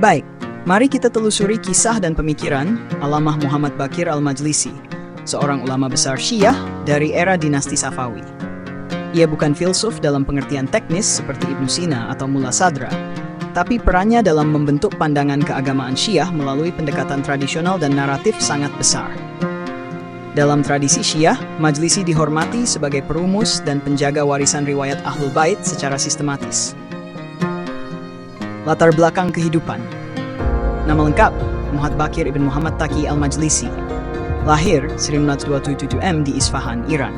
Baik, mari kita telusuri kisah dan pemikiran Allamah Muhammad Baqir Al-Majlisi, seorang ulama besar Syiah dari era dinasti Safawi. Ia bukan filsuf dalam pengertian teknis seperti Ibnu Sina atau Mulla Sadra, tapi perannya dalam membentuk pandangan keagamaan Syiah melalui pendekatan tradisional dan naratif sangat besar. Dalam tradisi Syiah, Majlisi dihormati sebagai perumus dan penjaga warisan riwayat Ahlul Bait secara sistematis. Latar belakang kehidupan. Nama lengkap, Muhammad Baqir ibn Muhammad Taqi Al-Majlisi. Lahir 1927 di Isfahan, Iran.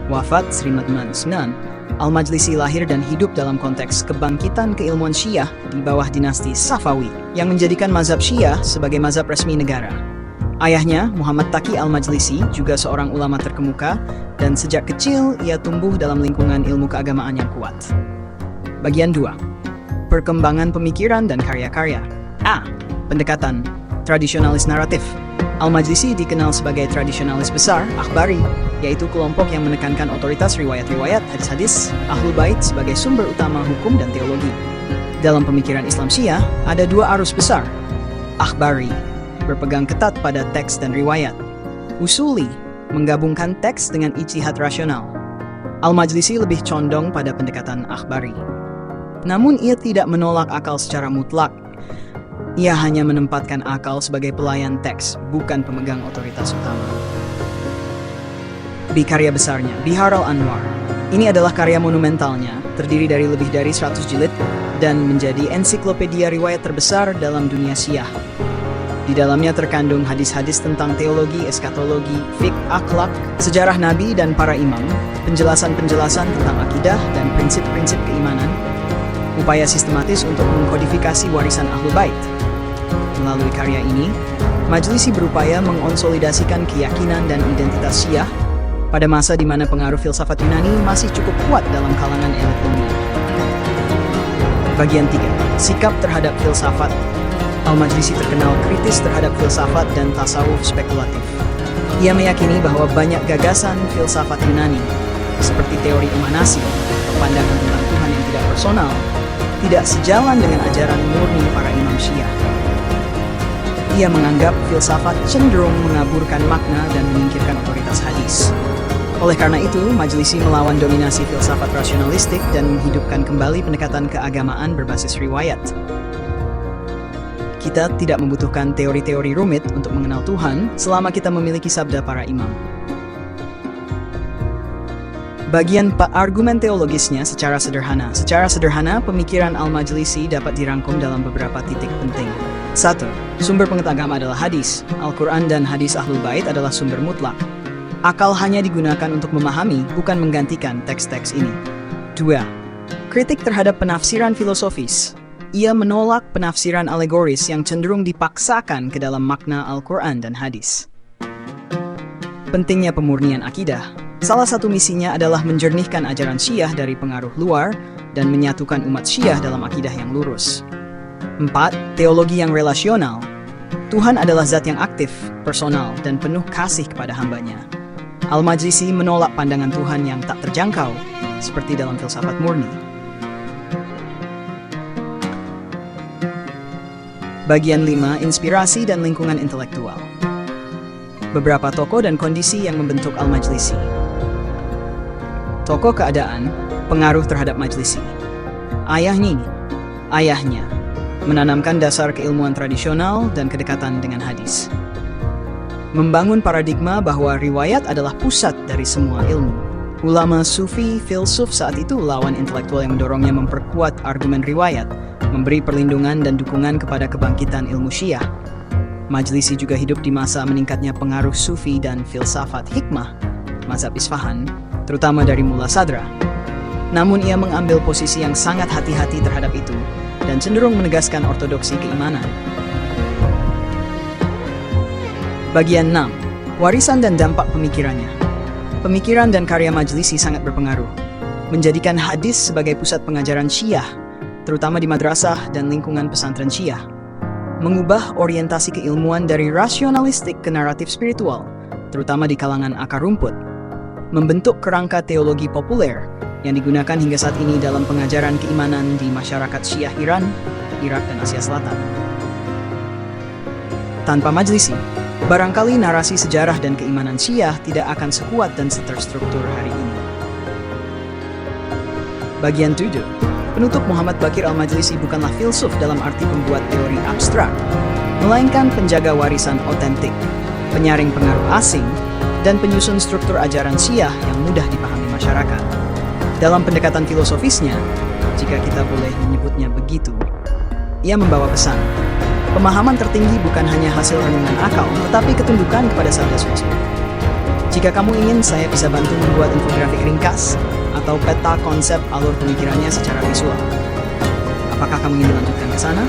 Wafat 1999. Al-Majlisi lahir dan hidup dalam konteks kebangkitan keilmuan Syiah di bawah dinasti Safawi yang menjadikan mazhab Syiah sebagai mazhab resmi negara. Ayahnya, Muhammad Taqi Al-Majlisi, juga seorang ulama terkemuka, dan sejak kecil ia tumbuh dalam lingkungan ilmu keagamaan yang kuat. Bagian 2. Perkembangan pemikiran dan karya-karya. A. Pendekatan tradisionalis naratif. Al-Majlisi dikenal sebagai tradisionalis besar, akhbari, yaitu kelompok yang menekankan otoritas riwayat-riwayat hadis-hadis Ahlul Bait sebagai sumber utama hukum dan teologi. Dalam pemikiran Islam Syiah, ada dua arus besar. Akhbari, berpegang ketat pada teks dan riwayat. Usuli, menggabungkan teks dengan ijtihad rasional. Al-Majlisi lebih condong pada pendekatan akhbari. Namun ia tidak menolak akal secara mutlak. Ia hanya menempatkan akal sebagai pelayan teks, bukan pemegang otoritas utama. Di karya besarnya, Bihar al-Anwar. Ini adalah karya monumentalnya, terdiri dari lebih dari 100 jilid, dan menjadi ensiklopedia riwayat terbesar dalam dunia Syiah. Di dalamnya terkandung hadis-hadis tentang teologi, eskatologi, fiqh, akhlak, sejarah nabi dan para imam, penjelasan-penjelasan tentang akidah dan prinsip-prinsip keimanan, upaya sistematis untuk mengkodifikasi warisan Ahlul Bait. Melalui karya ini, Majlisi berupaya mengonsolidasikan keyakinan dan identitas Syiah pada masa di mana pengaruh filsafat Yunani masih cukup kuat dalam kalangan elit ilmiah. Bagian 3. Sikap terhadap filsafat. Al-Majlisi terkenal kritis terhadap filsafat dan tasawuf spekulatif. Ia meyakini bahwa banyak gagasan filsafat Yunani, seperti teori emanasi atau pandangan tentang Tuhan yang tidak personal, tidak sejalan dengan ajaran murni para imam Syiah. Ia menganggap filsafat cenderung mengaburkan makna dan menyingkirkan otoritas hadis. Oleh karena itu, Majlisi melawan dominasi filsafat rasionalistik dan menghidupkan kembali pendekatan keagamaan berbasis riwayat. Kita tidak membutuhkan teori-teori rumit untuk mengenal Tuhan selama kita memiliki sabda para imam. Bagian argumen teologisnya secara sederhana. Secara sederhana, pemikiran Al-Majlisi dapat dirangkum dalam beberapa titik penting. 1. Sumber pengetahuan agama adalah hadis. Al-Quran dan hadis Ahlul Bait adalah sumber mutlak. Akal hanya digunakan untuk memahami, bukan menggantikan teks-teks ini. 2. Kritik terhadap penafsiran filosofis. Ia menolak penafsiran alegoris yang cenderung dipaksakan ke dalam makna Al-Quran dan hadis. Pentingnya pemurnian akidah. Salah satu misinya adalah menjernihkan ajaran Syiah dari pengaruh luar dan menyatukan umat Syiah dalam akidah yang lurus. 4. Teologi yang relasional. Tuhan adalah zat yang aktif, personal, dan penuh kasih kepada hambanya. Al-Majlisi menolak pandangan Tuhan yang tak terjangkau, seperti dalam filsafat murni. Bagian 5. Inspirasi dan lingkungan intelektual. Beberapa tokoh dan kondisi yang membentuk Al-Majlisi. Tokoh keadaan, pengaruh terhadap Majlisi. Ayahnya menanamkan dasar keilmuan tradisional dan kedekatan dengan hadis. Membangun paradigma bahwa riwayat adalah pusat dari semua ilmu. Ulama Sufi, filsuf saat itu lawan intelektual yang mendorongnya memperkuat argumen riwayat, memberi perlindungan dan dukungan kepada kebangkitan ilmu Syiah. Majlisi juga hidup di masa meningkatnya pengaruh Sufi dan filsafat hikmah, mazhab Isfahan, terutama dari Mulla Sadra. Namun ia mengambil posisi yang sangat hati-hati terhadap itu dan cenderung menegaskan ortodoksi keimanan. Bagian 6. Warisan dan dampak pemikirannya. Pemikiran dan karya Majlisi sangat berpengaruh, menjadikan hadis sebagai pusat pengajaran Syiah, terutama di madrasah dan lingkungan pesantren Syiah. Mengubah orientasi keilmuan dari rasionalistik ke naratif spiritual, terutama di kalangan akar rumput. Membentuk kerangka teologi populer yang digunakan hingga saat ini dalam pengajaran keimanan di masyarakat Syiah Iran, Irak dan Asia Selatan. Tanpa Majlisi, barangkali narasi sejarah dan keimanan Syiah tidak akan sekuat dan terstruktur hari ini. Bagian 7. Penutup Muhammad Baqir Al-Majlisi bukanlah filsuf dalam arti pembuat teori abstrak, melainkan penjaga warisan otentik, penyaring pengaruh asing, dan penyusun struktur ajaran Syiah yang mudah dipahami masyarakat. Dalam pendekatan filosofisnya, jika kita boleh menyebutnya begitu, ia membawa pesan. Pemahaman tertinggi bukan hanya hasil renungan akal, tetapi ketundukan kepada sabda suci. Jika kamu ingin, saya bisa bantu membuat infografik ringkas atau peta konsep alur pemikirannya secara visual. Apakah kamu ingin dilanjutkan ke sana?